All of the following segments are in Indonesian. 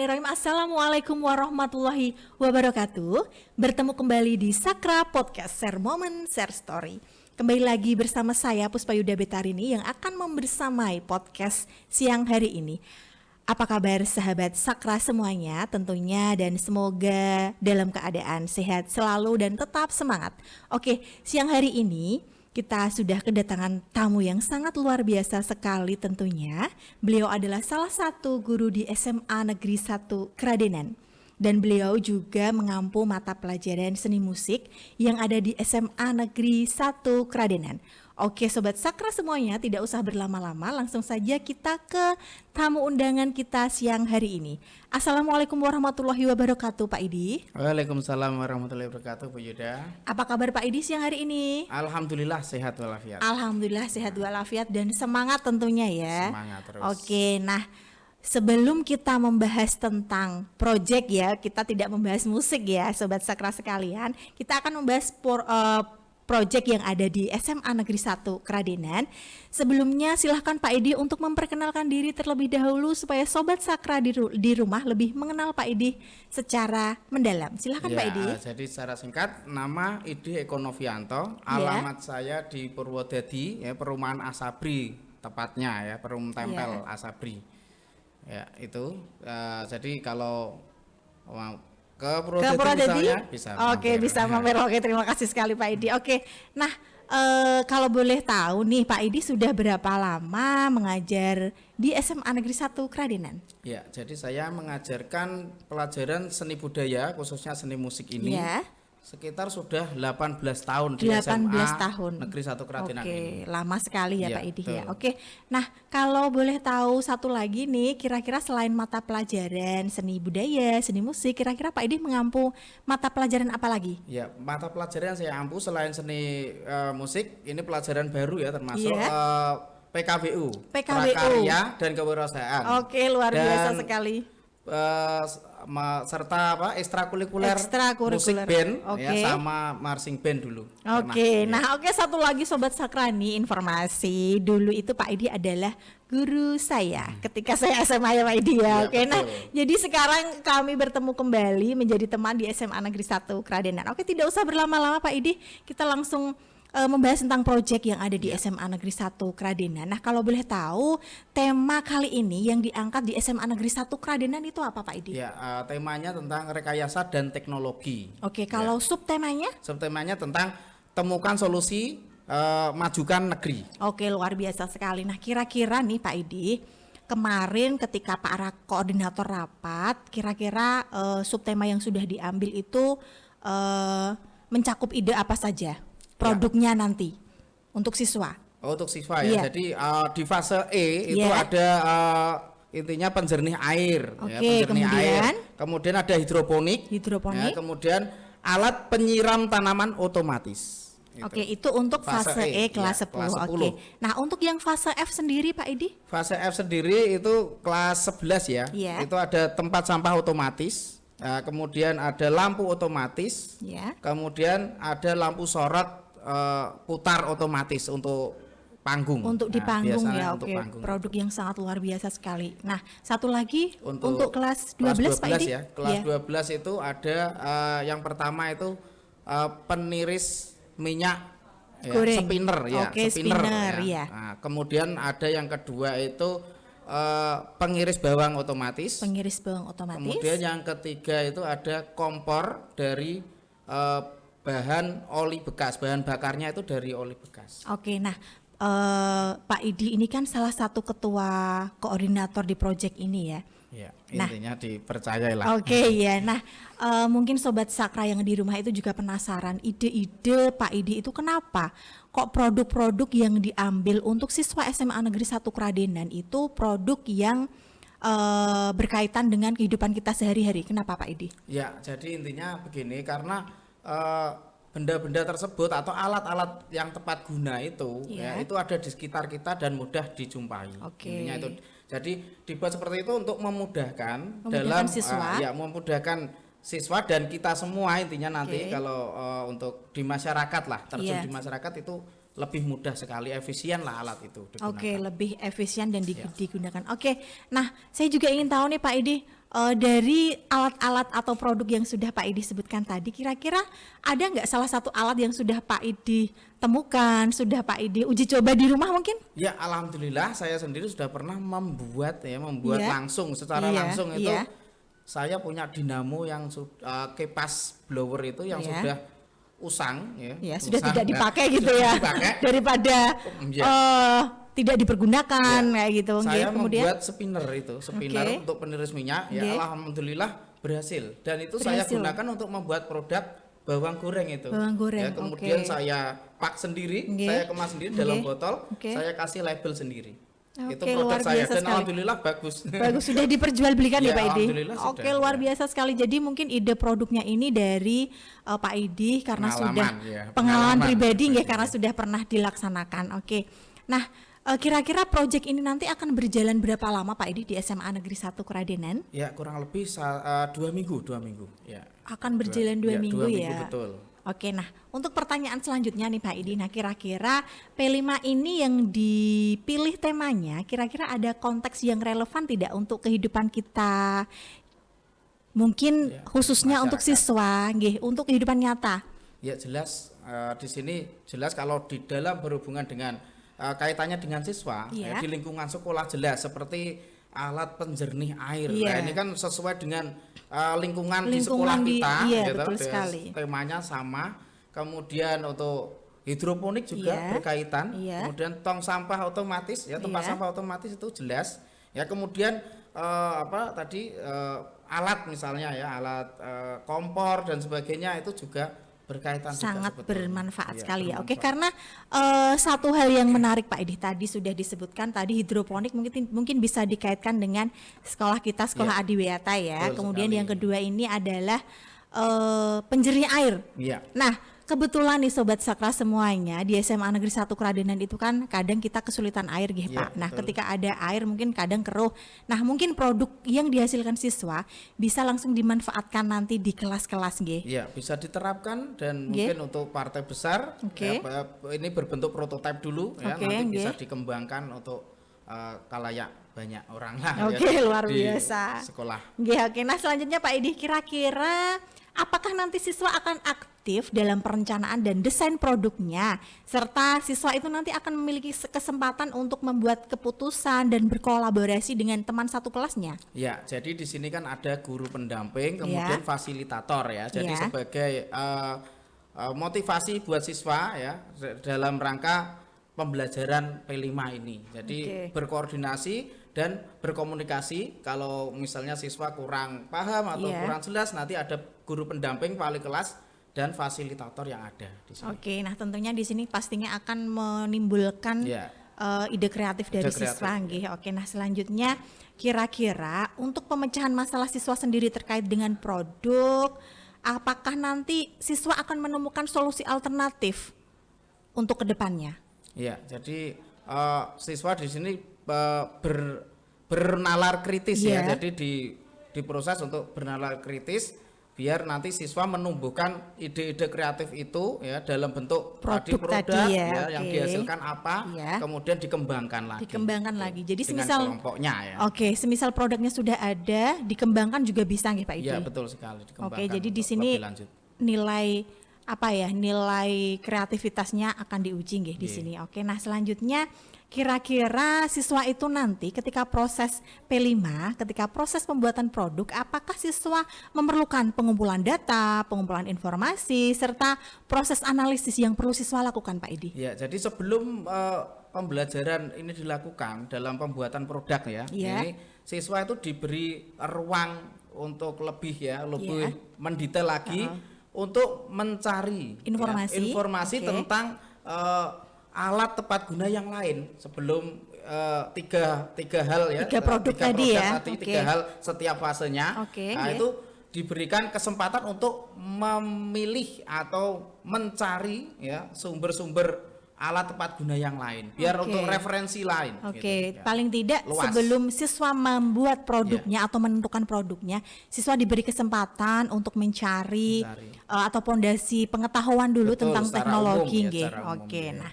Bismillahirrahmanirrahim. Assalamualaikum warahmatullahi wabarakatuh. Bertemu kembali di Sakra Podcast Share Moment, Share Story. Kembali lagi bersama saya Puspayuda Betarini yang akan membersamai podcast siang hari ini. Apa kabar sahabat Sakra semuanya tentunya, dan semoga dalam keadaan sehat selalu dan tetap semangat. Oke, siang hari ini kita sudah kedatangan tamu yang sangat luar biasa sekali tentunya. Beliau adalah salah satu guru di SMA Negeri 1 Kradenan. Dan beliau juga mengampu mata pelajaran seni musik yang ada di SMA Negeri 1 Kradenan. Oke Sobat Sakra semuanya, tidak usah berlama-lama, langsung saja kita ke tamu undangan kita siang hari ini. Assalamualaikum warahmatullahi wabarakatuh Pak Idi. Waalaikumsalam warahmatullahi wabarakatuh Bu Yuda. Apa kabar Pak Idi siang hari ini? Alhamdulillah sehat walafiat. Alhamdulillah sehat walafiat dan semangat tentunya ya. Semangat terus. Oke, nah sebelum kita membahas tentang project ya, kita tidak membahas musik ya Sobat Sakra sekalian. Kita akan membahas project yang ada di SMA Negeri 1 Kradenan. Sebelumnya silahkan Pak Edi untuk memperkenalkan diri terlebih dahulu supaya Sobat Sakra di rumah lebih mengenal Pak Edi secara mendalam. Silahkan ya, Pak Edi. Jadi secara singkat, nama Edi Eko Novianto, alamat saya di Purwodadi, ya, Perumahan Asabri tepatnya ya, Perum Tempel Asabri. Ya itu. Jadi kalau ke Purwodadi bisa. Oke, bisa mampir. Oke, terima kasih sekali Pak Edi. Oke, nah kalau boleh tahu nih Pak Edi sudah berapa lama mengajar di SMA Negeri 1 Kradenan? Ya, jadi saya mengajarkan pelajaran seni budaya khususnya seni musik ini. Ya. Sekitar sudah 18 tahun di 18 SMA tahun. Negeri 1 Kradenan ini. Oke, lama sekali ya Iya, Pak Edi betul. ya. Oke, nah kalau boleh tahu satu lagi nih, kira-kira selain mata pelajaran seni budaya, seni musik, kira-kira Pak Edi mengampu mata pelajaran apa lagi? Ya, mata pelajaran yang saya ampu selain seni musik, ini pelajaran baru ya, termasuk Iya. PKWU, PKWU. Prakarya dan Kewirausahaan. Oke, luar biasa Dan, sekali. serta ekstrakurikuler musik Ekstrakurikuler. band Oke. ya, sama marching band dulu. Oke, Pernah, nah oke, satu lagi Sobat Sakra nih informasi. Dulu itu Pak Edi adalah guru saya ketika saya SMA ya Pak Edi ya. Ya, Oke, nah betul. jadi sekarang kami bertemu kembali menjadi teman di SMA Negeri 1 Kradenan. Oke, tidak usah berlama-lama Pak Edi, kita langsung membahas tentang proyek yang ada di SMA Negeri 1 Kradenan. Nah, kalau boleh tahu tema kali ini yang diangkat di SMA Negeri 1 Kradenan itu apa Pak Edi? Ya, temanya tentang rekayasa dan teknologi. Oke, kalau subtemanya? Subtemanya tentang temukan solusi majukan negeri. Oke, luar biasa sekali. Nah, kira-kira nih Pak Edi, kemarin ketika para koordinator rapat, kira-kira subtema yang sudah diambil itu mencakup ide apa saja produknya nanti untuk siswa? Untuk siswa ya. Iya. Jadi di fase E itu Iya. ada intinya penjernih air, Oke, ya, penjernih kemudian? air. Kemudian ada hidroponik. Hidroponik. Ya, kemudian alat penyiram tanaman otomatis. Gitu. Oke, itu untuk fase E kelas ya, 10. kelas 10. Oke. Nah, untuk yang fase F sendiri Pak Edi? Fase F sendiri itu kelas 11 ya. Iya. Itu ada tempat sampah otomatis. Kemudian ada lampu otomatis. Ya. Kemudian ada lampu sorot putar otomatis untuk panggung. Untuk di panggung biasanya ya. untuk Oke, panggung. produk yang sangat luar biasa sekali. Nah, satu lagi Untuk untuk kelas 12 Pak Edi? ya. Kelas Ya. 12 itu ada yang pertama itu peniris minyak ya, Goreng. spinner ya, Oke, spinner, ya. Nah, kemudian ada yang kedua itu pengiris bawang otomatis. Pengiris bawang otomatis. Kemudian yang ketiga itu ada kompor dari bahan oli bekas, bahan bakarnya itu dari oli bekas. Oke, nah Pak Idi ini kan salah satu ketua koordinator di proyek ini ya. Ya, Nah. intinya dipercayailah. Oke ya, nah mungkin Sobat Sakra yang di rumah itu juga penasaran ide-ide Pak Idi itu kenapa kok produk-produk yang diambil untuk siswa SMA Negeri 1 Kradenan itu produk yang berkaitan dengan kehidupan kita sehari-hari. Kenapa Pak Idi? Ya, jadi intinya begini, karena benda-benda tersebut atau alat-alat yang tepat guna itu, Iya. ya, itu ada di sekitar kita dan mudah dijumpai. Oke. Intinya itu. Jadi dibuat seperti itu untuk memudahkan Memudahkan dalam siswa. memudahkan siswa dan kita semua intinya nanti Oke. kalau untuk di masyarakat lah, terjun Iya. di masyarakat itu lebih mudah sekali, efisien lah alat itu digunakan. Oke, lebih efisien dan Ya. digunakan. Oke, nah saya juga ingin tahu nih Pak Idi, dari alat-alat atau produk yang sudah Pak Idi sebutkan tadi, kira-kira ada nggak salah satu alat yang sudah Pak Idi temukan, sudah Pak Idi uji coba di rumah mungkin? Ya, alhamdulillah saya sendiri sudah pernah membuat Iya. langsung, secara Iya, langsung itu. iya. Saya punya dinamo yang kipas blower itu yang Iya. sudah usang ya. Ya, sudah usang, tidak nah, dipakai gitu sudah ya. dipakai. Daripada Iya. tidak dipergunakan kayak gitu. Saya Kemudian membuat spinner Oke. untuk peniris minyak ya, Oke. alhamdulillah berhasil. Dan itu saya Berhasil. gunakan untuk membuat produk bawang goreng itu. Bawang goreng, Ya, kemudian oke. saya pak sendiri, Oke. saya kemas sendiri dalam Oke. botol, Oke. saya kasih label sendiri. Itu Oke, produk luar saya biasa dan sekali. alhamdulillah bagus. bagus sudah diperjualbelikan ya, Ya, Pak Idi. alhamdulillah sudah, Oke, luar ya. biasa sekali. Jadi mungkin ide produknya ini dari Pak Idi karena Pengalaman, sudah ya, pengalaman pengalaman pribadi pribadi. ya, karena sudah pernah dilaksanakan. Oke. Nah, kira-kira proyek ini nanti akan berjalan berapa lama Pak Idi di SMA Negeri 1 Keradenan? Ya, kurang lebih 2 minggu. Ya. Akan berjalan 2 minggu 2 ya. betul. Oke, nah untuk pertanyaan selanjutnya nih Pak Idi, nah kira-kira P5 ini yang dipilih temanya, kira-kira ada konteks yang relevan tidak untuk kehidupan kita? Mungkin Ya, khususnya untuk masyarakat. siswa, nggih, untuk kehidupan nyata. Ya jelas di sini jelas kalau di dalam berhubungan dengan kaitannya dengan siswa Iya. di lingkungan sekolah jelas seperti alat penjernih air. Iya. Nah, ini kan sesuai dengan lingkungan di Lingkungan sekolah di- kita. iya, gitu. betul Dia sekali. Temanya sama. Kemudian untuk hidroponik juga Iya. berkaitan. Iya. Kemudian tong sampah otomatis ya, tempat Iya. sampah otomatis itu jelas. Ya kemudian alat misalnya ya, alat kompor dan sebagainya itu juga berkaitan juga Sangat sebetulnya. bermanfaat Iya, sekali ya. Oke, bermanfaat. karena satu hal yang menarik Pak Edi tadi sudah disebutkan tadi hidroponik mungkin bisa dikaitkan dengan sekolah kita, sekolah Iya. Adiwiyata ya. Betul Kemudian sekali. yang kedua ini adalah penjernih air. Iya. Nah, kebetulan nih Sobat Sakra semuanya di SMA Negeri 1 Keradenan itu kan kadang kita kesulitan air gitu Iya, Pak. Nah, betul. ketika ada air mungkin kadang keruh. Nah, mungkin produk yang dihasilkan siswa bisa langsung dimanfaatkan nanti di kelas-kelas nggih. Iya, bisa diterapkan dan Nggih. mungkin untuk partai besar Oke. ini berbentuk prototipe dulu ya, Oke, nanti nggih. bisa dikembangkan untuk kalayak banyak orang lah Oke, ya, luar di biasa. sekolah. Nggih, oke. Nah, selanjutnya Pak Edi, kira-kira apakah nanti siswa akan aktif dalam perencanaan dan desain produknya, serta siswa itu nanti akan memiliki kesempatan untuk membuat keputusan dan berkolaborasi dengan teman satu kelasnya? Ya, jadi di sini kan ada guru pendamping, Iya. kemudian fasilitator ya. Jadi Iya. sebagai motivasi buat siswa ya dalam rangka pembelajaran P5 ini. Jadi Oke. berkoordinasi dan berkomunikasi. Kalau misalnya siswa kurang paham atau Iya. kurang jelas, nanti ada guru pendamping, wali kelas dan fasilitator yang ada di sini. Oke, nah tentunya di sini pastinya akan menimbulkan Ya. ide kreatif dari Ide kreatif, siswa, nggih. Oke, nah selanjutnya kira-kira untuk pemecahan masalah siswa sendiri terkait dengan produk, apakah nanti siswa akan menemukan solusi alternatif untuk kedepannya? Ya, jadi siswa di sini bernalar kritis Iya. ya. Jadi diproses untuk bernalar kritis biar nanti siswa menumbuhkan ide-ide kreatif itu ya dalam bentuk Produk tadi produk ya, yang oke. dihasilkan apa, Iya. kemudian dikembangkan lagi. Dikembangkan Gitu. lagi. Jadi Dengan semisal kelompoknya ya. Oke, semisal produknya sudah ada, dikembangkan juga bisa nggih Pak Idi? Iya, betul sekali dikembangkan. Oke, jadi di untuk sini lebih lanjut. nilai apa ya? Nilai kreativitasnya akan diuji nggih di Iya. sini. Oke, nah selanjutnya kira-kira siswa itu nanti ketika proses P5, ketika proses pembuatan produk, apakah siswa memerlukan pengumpulan data, pengumpulan informasi, serta proses analisis yang perlu siswa lakukan Pak Idi? Ya, jadi sebelum pembelajaran ini dilakukan dalam pembuatan produk ya, Iya. ini siswa itu diberi ruang untuk lebih Iya. mendetail lagi untuk mencari Informasi. informasi Oke. tentang alat tepat guna yang lain sebelum tiga hal ya, Tiga produk tadi ya, tadi, oke. tiga hal setiap fasenya. Oke, Nah, iya. itu diberikan kesempatan untuk memilih atau mencari ya sumber-sumber alat tepat guna yang lain biar Oke. untuk referensi lain. Oke, gitu, ya. paling tidak Luas. sebelum siswa membuat produknya atau menentukan produknya, siswa diberi kesempatan untuk mencari Mencari. atau pondasi pengetahuan dulu Betul, tentang secara teknologi, umum ya, nggih. secara umum, Oke, ya. nah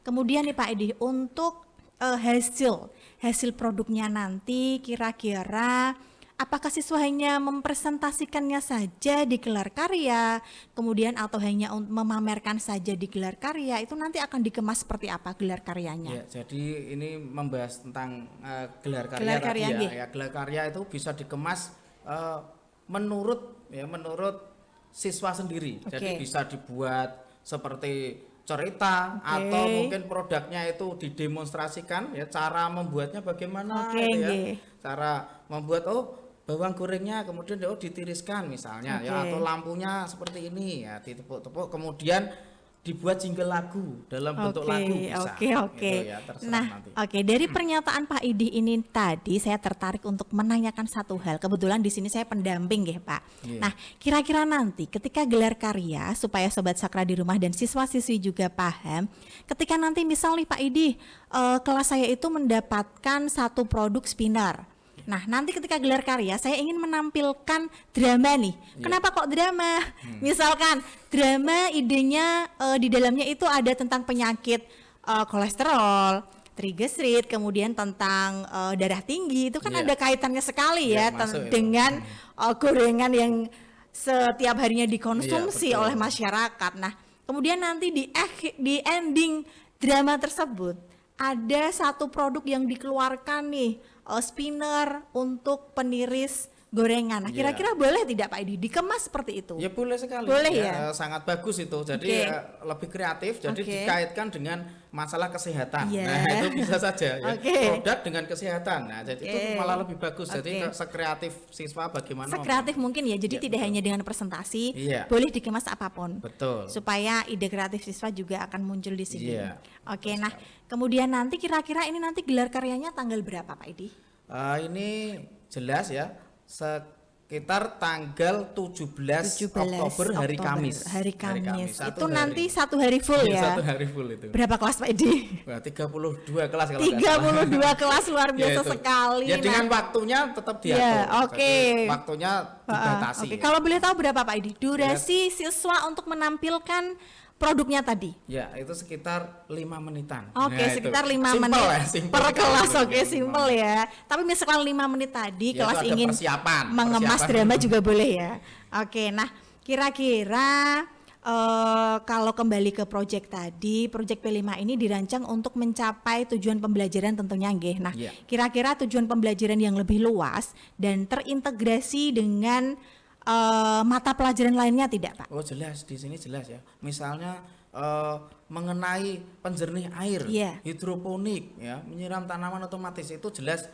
kemudian nih Pak Edi, untuk hasil produknya nanti kira-kira apakah siswa hanya mempresentasikannya saja di gelar karya, kemudian atau hanya memamerkan saja di gelar karya, itu nanti akan dikemas seperti apa gelar karyanya? Ya, jadi ini membahas tentang gelar karya Gelar tadi karya, ya. nggih. Ya, gelar karya itu bisa dikemas menurut siswa sendiri. Oke. Jadi bisa dibuat seperti cerita atau mungkin produknya itu didemonstrasikan ya, cara membuatnya bagaimana Oke, gitu ya. nggih. Cara membuat bawang gorengnya kemudian ditiriskan misalnya ya, Oke. atau lampunya seperti ini ya, ditepuk-tepuk kemudian dibuat jingle lagu dalam bentuk lagu bisa. Oke. Gitu ya, terserah Nah, nanti. oke, dari pernyataan Pak Idi ini tadi saya tertarik untuk menanyakan satu hal. Kebetulan di sini saya pendamping ya, Pak. Iya. Nah, kira-kira nanti ketika gelar karya supaya sobat Sakra di rumah dan siswa-siswi juga paham, ketika nanti misal nih Pak Idi, kelas saya itu mendapatkan satu produk spinner. Nah, nanti ketika gelar karya saya ingin menampilkan drama nih. Kenapa kok drama? Misalkan drama idenya di dalamnya itu ada tentang penyakit kolesterol, triglycerid, kemudian tentang darah tinggi. Itu kan Iya. ada kaitannya sekali Iya, ya masuk itu. dengan gorengan yang setiap harinya dikonsumsi Iya, betul. oleh masyarakat. Nah, kemudian nanti di ending drama tersebut ada satu produk yang dikeluarkan nih, spinner untuk peniris gorengan. Nah, Iya. kira-kira boleh tidak Pak Edi dikemas seperti itu? Ya boleh sekali. Boleh ya? Sangat bagus itu. Jadi Oke. lebih kreatif. Jadi Oke. dikaitkan dengan masalah kesehatan. Iya. Nah itu bisa saja. Ya. Oke. Produk dengan kesehatan. Nah jadi itu Oke. malah lebih bagus. Jadi Oke. sekreatif siswa bagaimana? Sekreatif mungkin ya. Jadi Iya, tidak betul. hanya dengan presentasi, Iya. boleh dikemas apapun. Betul. Supaya ide kreatif siswa juga akan muncul di sini. Iya. Oke, nah kemudian nanti kira-kira ini nanti gelar karyanya tanggal berapa Pak Edi? Ini jelas ya. Sekitar tanggal 17 Oktober hari Kamis. Hari Kamis. Satu Itu hari. nanti satu hari full Iya, ya. Satu hari full itu. Berapa kelas Pak Edi? Wah, 32 kelas kalau nggak salah. 32 kelas luar Ya, biasa itu. sekali. Ya dengan Nah, waktunya tetap diatur. Ya, oke. Jadi waktunya dibatasi. Oke, ya. kalau boleh tahu berapa Pak Edi? Durasi siswa untuk menampilkan produknya tadi? Ya, itu sekitar 5 menitan. Oke, Nah, sekitar itu. 5 Simple menit ya, simple per sekali kelas. itu. Oke, Ya, simple ya. Tapi misalkan 5 menit tadi Ya, kelas itu ada ingin persiapan, mengemas persiapan drama dulu. juga boleh ya. Oke, nah kira-kira kalau kembali ke proyek tadi, proyek P5 ini dirancang untuk mencapai tujuan pembelajaran tentunya nggih. Nah, Iya. kira-kira tujuan pembelajaran yang lebih luas dan terintegrasi dengan mata pelajaran lainnya tidak, Pak? Oh, jelas di sini jelas ya. Misalnya mengenai penjernih air, Iya. hidroponik ya, menyiram tanaman otomatis itu jelas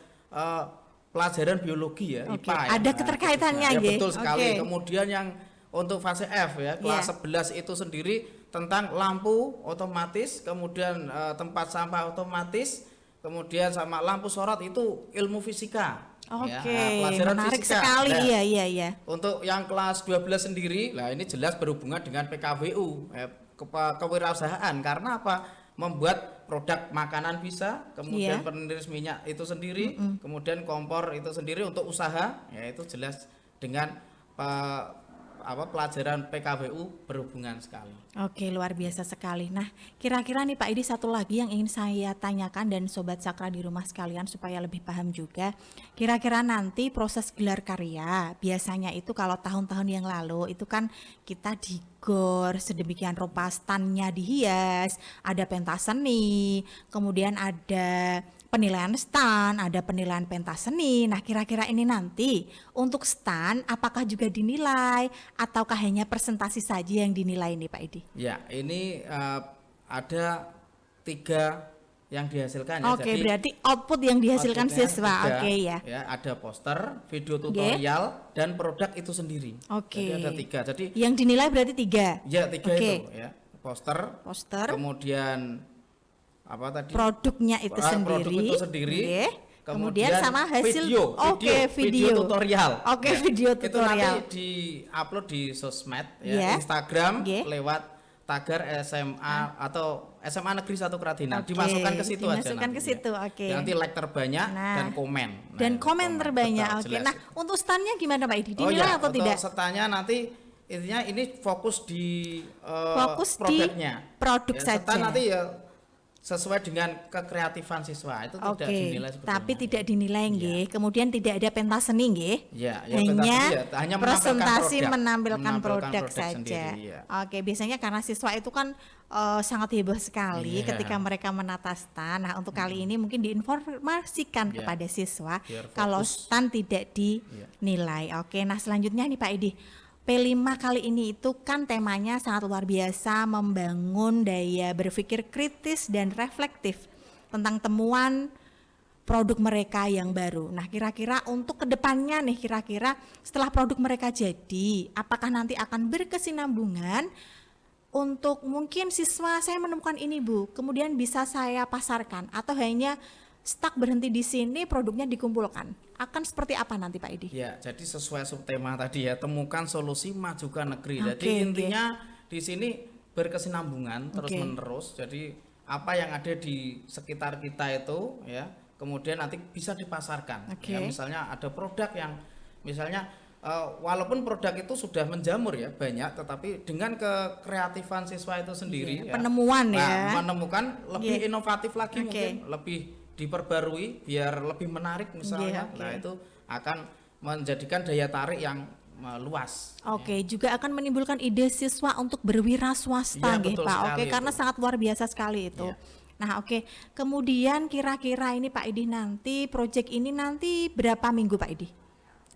pelajaran biologi ya, Oke, IPA ya. ada Nah, keterkaitannya, ya, nggih. betul sekali. Oke. Kemudian yang untuk fase F ya, kelas Iya. 11 itu sendiri tentang lampu otomatis, kemudian tempat sampah otomatis, kemudian sama lampu sorot itu ilmu fisika. Ya, Oke, pelajaran menarik fisika. sekali. Nah, Iya. untuk yang kelas 12 sendiri, lah ini jelas berhubungan dengan PKWU, kewirausahaan. Karena apa? Membuat produk makanan bisa, kemudian Iya. peniris minyak itu sendiri, kemudian kompor itu sendiri untuk usaha, ya itu jelas dengan pelajaran PKWU berhubungan sekali. Oke, luar biasa sekali. Nah, kira-kira nih Pak Idi satu lagi yang ingin saya tanyakan dan Sobat Sakra di rumah sekalian supaya lebih paham juga. Kira-kira nanti proses gelar karya, biasanya itu kalau tahun-tahun yang lalu itu kan kita digor sedemikian rupa standnya dihias, ada pentas seni, kemudian ada penilaian stand, ada penilaian pentas seni. Nah, kira-kira ini nanti untuk stand apakah juga dinilai ataukah hanya presentasi saja yang dinilai nih Pak Edi? Ya, ini ada 3 yang dihasilkan ya. Oke, Jadi berarti output yang dihasilkan outputnya siswa. 3, Oke ya. ada poster, video tutorial, dan produk itu sendiri. Oke. Jadi ada 3. Jadi Yang dinilai berarti 3. ya 3 Oke. itu ya. Poster, Kemudian kemudian apa tadi? produknya itu sendiri. Produk itu sendiri. Oke. Kemudian sama hasil video tutorial. Oke, Ya, video Itu tutorial. nanti di-upload di sosmed Ya. ya, Instagram Oke. lewat tagar SMA atau SMA Negeri 1 Keratina. Oke, Dimasukkan ke situ aja dimasukkan nanti, ke situ, ya. oke. Nanti like terbanyak Nah. dan komen. Dan itu komen terbanyak. Betul, Oke. jelas Nah, itu. untuk standnya gimana Pak Edi? Oh Dinilai ya, atau untuk tidak? setanya nanti intinya ini fokus di Fokus di produknya. produk Ya, saja. setan nanti ya sesuai dengan kekreatifan siswa itu tidak dinilai sebetulnya. Tapi tidak dinilai nggih. Kemudian tidak ada pentas seni nggih. Ya, hanya presentasi menampilkan produk saja. Sendiri, ya. Oke, biasanya karena siswa itu kan sangat heboh sekali ketika mereka menata stand. Nah, untuk kali ini mungkin diinformasikan kepada siswa kalau stand tidak dinilai. Oke, nah selanjutnya nih Pak Edi. P5 kali ini itu kan temanya sangat luar biasa, membangun daya berpikir kritis dan reflektif tentang temuan produk mereka yang baru. Nah, kira-kira untuk kedepannya nih, kira-kira setelah produk mereka jadi, apakah nanti akan berkesinambungan untuk mungkin siswa saya menemukan ini Bu, kemudian bisa saya pasarkan atau hanya stuck berhenti di sini, produknya dikumpulkan. Akan seperti apa nanti Pak Edi? Ya, jadi sesuai subtema tadi ya, temukan solusi majukan negeri. Jadi intinya di sini berkesinambungan terus-menerus. Jadi apa yang ada di sekitar kita itu ya, kemudian nanti bisa dipasarkan. Ya, misalnya ada produk yang misalnya walaupun produk itu sudah menjamur ya banyak, tetapi dengan kekreatifan siswa itu sendiri penemuan menemukan lebih inovatif lagi, mungkin lebih diperbarui biar lebih menarik misalnya. Nah, itu akan menjadikan daya tarik yang luas. Juga akan menimbulkan ide siswa untuk berwira swasta nggih Pak. Karena sangat luar biasa sekali itu. Nah, kemudian kira-kira ini Pak Edi nanti proyek ini nanti berapa minggu Pak Edi?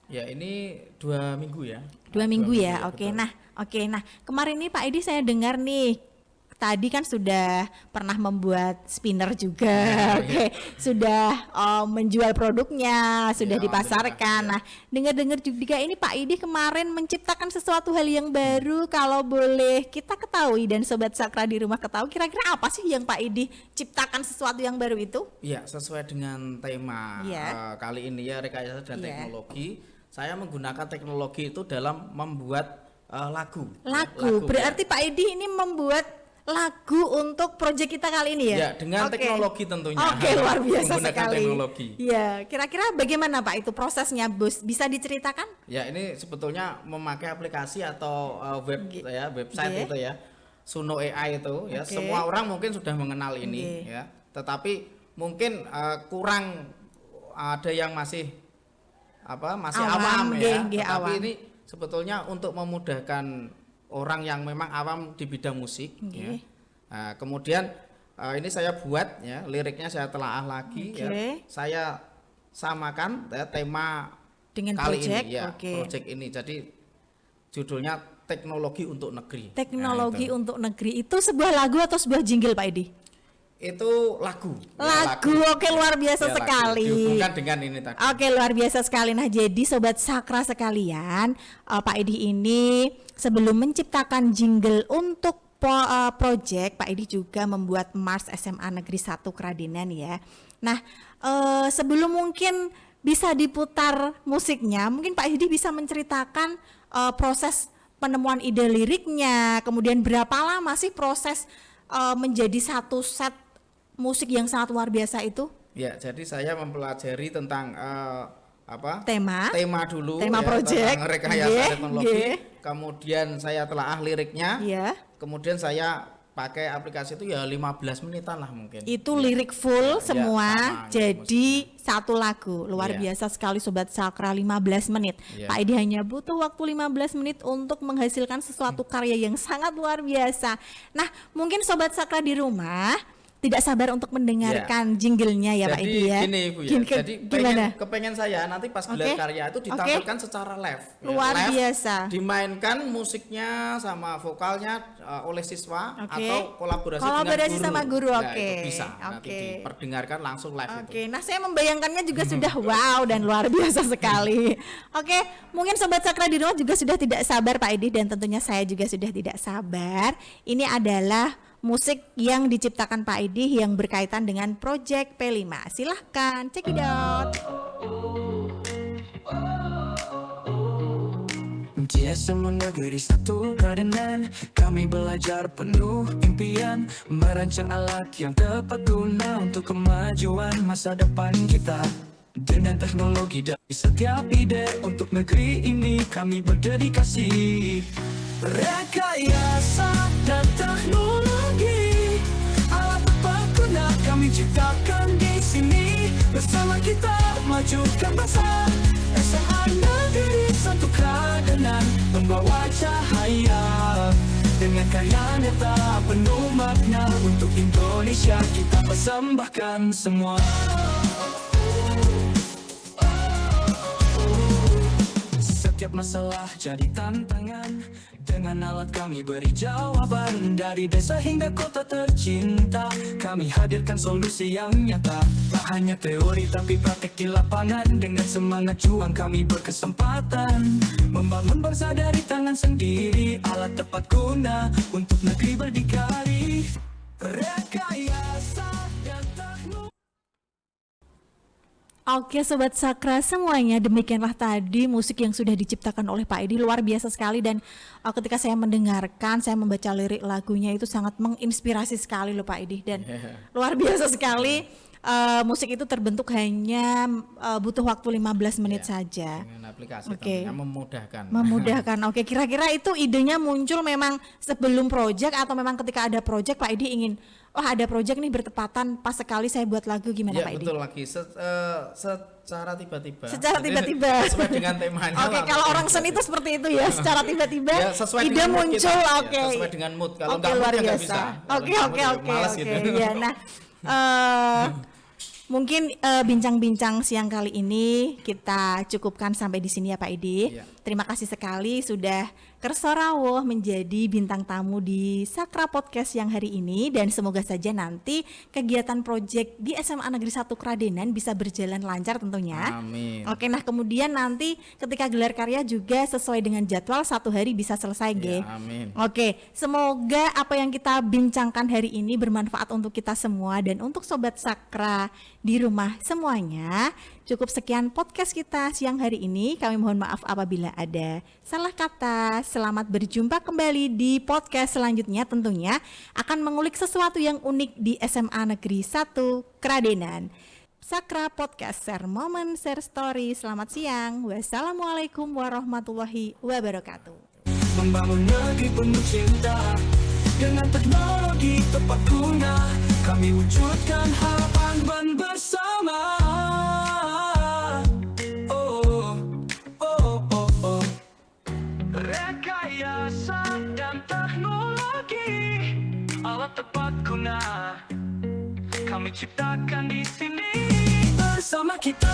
Ya, ini 2 minggu ya. 2 minggu ya. Nah, kemarin nih Pak Edi saya dengar nih tadi kan sudah pernah membuat spinner juga, sudah menjual produknya, sudah dipasarkan. Nah, dengar-dengar juga ini Pak Edi kemarin menciptakan sesuatu hal yang baru. Kalau boleh kita ketahui dan Sobat Sakra di rumah ketahui, kira-kira apa sih yang Pak Edi ciptakan sesuatu yang baru itu? Iya, sesuai dengan tema kali ini ya, rekayasa dan teknologi. Saya menggunakan teknologi itu dalam membuat lagu. Berarti Pak Edi ini membuat lagu untuk proyek kita kali ini ya? Ya, dengan teknologi tentunya. Luar biasa sekali. Teknologi. Ya, kira-kira bagaimana Pak itu prosesnya, Bos? Bisa diceritakan? Ya, ini sebetulnya memakai aplikasi atau website itu ya. Suno AI itu ya. Semua orang mungkin sudah mengenal ini ya. Tetapi mungkin kurang ada yang masih awam ya. Tetapi ini sebetulnya untuk memudahkan orang yang memang awam di bidang musik ya. Nah, kemudian ini saya buat ya, liriknya saya telaah lagi ya. Saya samakan tema dengan kali ini ya, project ini. Jadi judulnya Teknologi untuk Negeri. Teknologi untuk Negeri itu sebuah lagu atau sebuah jingle Pak Edi? Itu lagu. Luar biasa sekali. Dihubungkan dengan ini tadi. Luar biasa sekali. Nah, jadi Sobat Sakra sekalian, Pak Edi ini sebelum menciptakan jingle untuk project, Pak Edi juga membuat Mars SMA Negeri 1 Kradinan ya. Nah, sebelum mungkin bisa diputar musiknya, mungkin Pak Edi bisa menceritakan proses penemuan ide liriknya, kemudian berapa lama sih proses menjadi satu set musik yang sangat luar biasa itu? Ya, jadi saya mempelajari tentang tema dulu, tema project, tentang rekayasa teknologi. Kemudian saya telaah liriknya. Kemudian saya pakai aplikasi itu ya 15 menitan lah mungkin. Itu lirik full semua jadi satu lagu. Luar biasa sekali Sobat Sakra, 15 menit. Pak Edi hanya butuh waktu 15 menit untuk menghasilkan sesuatu karya yang sangat luar biasa. Nah, mungkin Sobat Sakra di rumah tidak sabar untuk mendengarkan jinglenya ya Pak Edi ya. Gini Bu ya. Jadi kepengen saya nanti pas gelar karya itu ditampilkan secara live. Luar biasa. Dimainkan musiknya sama vokalnya oleh siswa atau kolaborasi sama guru. Itu bisa. Nanti diperdengarkan langsung live itu. Nah, saya membayangkannya juga sudah wow dan luar biasa sekali. Mungkin Sobat Sakra di rumah juga sudah tidak sabar Pak Edi, dan tentunya saya juga sudah tidak sabar. Ini adalah musik yang diciptakan Pak Edi yang berkaitan dengan Project P5. Silahkan, check it out. SMA Negeri 1 Kradinan, kami belajar penuh impian, merancang alat yang tepat guna untuk kemajuan masa depan kita. Dengan teknologi dari setiap ide, untuk negeri ini kami berdedikasi. Rekayasa dan teknologi, alat tepat guna wujudkan bangsa. SMA Negeri 1 Kradenan membawa cahaya dengan karya nyata penuh makna. Untuk Indonesia kita persembahkan semua. Setiap masalah jadi tantangan, dengan alat kami beri jawaban. Dari desa hingga kota tercinta, kami hadirkan solusi yang nyata. Tak hanya teori tapi praktek di lapangan. Dengan semangat juang kami berkesempatan membangun bangsa dari tangan sendiri. Alat tepat guna untuk negeri berdikari. Rekayasa dan teknologi. Oke Sobat Sakra semuanya, demikianlah tadi musik yang sudah diciptakan oleh Pak Edi, luar biasa sekali. Dan ketika saya mendengarkan, saya membaca lirik lagunya itu sangat menginspirasi sekali loh Pak Edi. Dan luar biasa sekali, musik itu terbentuk hanya butuh waktu 15 menit saja. Dengan aplikasi Oke. tentunya memudahkan. Memudahkan. Oke, kira-kira itu idenya muncul memang sebelum project atau memang ketika ada project Pak Edi ingin, oh ada project nih bertepatan pas sekali saya buat lagu, gimana Ya Pak Edi? betul lagi secara tiba-tiba. Secara Jadi, tiba-tiba. sesuai dengan temanya. Oke, lah. kalau orang seni itu seperti itu ya, secara tiba-tiba Ya, sesuai ide dengan mood muncul. kita. Oke. Ya, sesuai dengan mood. Kalau Oke, nggak mood luar ya nggak biasa. bisa. Kalau Oke, nggak oke, mood ya oke, malas oke. gitu. Ya, nah, mungkin bincang-bincang siang kali ini kita cukupkan sampai di sini ya Pak Edi. Iya. Terima kasih sekali sudah kerso rawuh menjadi bintang tamu di Sakra Podcast yang hari ini, dan semoga saja nanti kegiatan proyek di SMA Negeri 1 Kradenan bisa berjalan lancar tentunya. Amin. Oke, nah kemudian nanti ketika gelar karya juga sesuai dengan jadwal 1 hari bisa selesai, Ge. Ya, amin. Oke, semoga apa yang kita bincangkan hari ini bermanfaat untuk kita semua dan untuk Sobat Sakra di rumah semuanya. Cukup sekian podcast kita siang hari ini. Kami mohon maaf apabila ada salah kata. Selamat berjumpa kembali di podcast selanjutnya, tentunya akan mengulik sesuatu yang unik di SMA Negeri 1 Kradenan. Sakra Podcast, share moment, share story. Selamat siang. Wassalamualaikum warahmatullahi wabarakatuh. Membangun negeri penuh cinta dengan teknologi tepat guna. Kami wujudkan harapan bersama. Oh, oh, oh, oh. Rekayasa dan teknologi, alat tepat guna kami ciptakan di sini. Bersama kita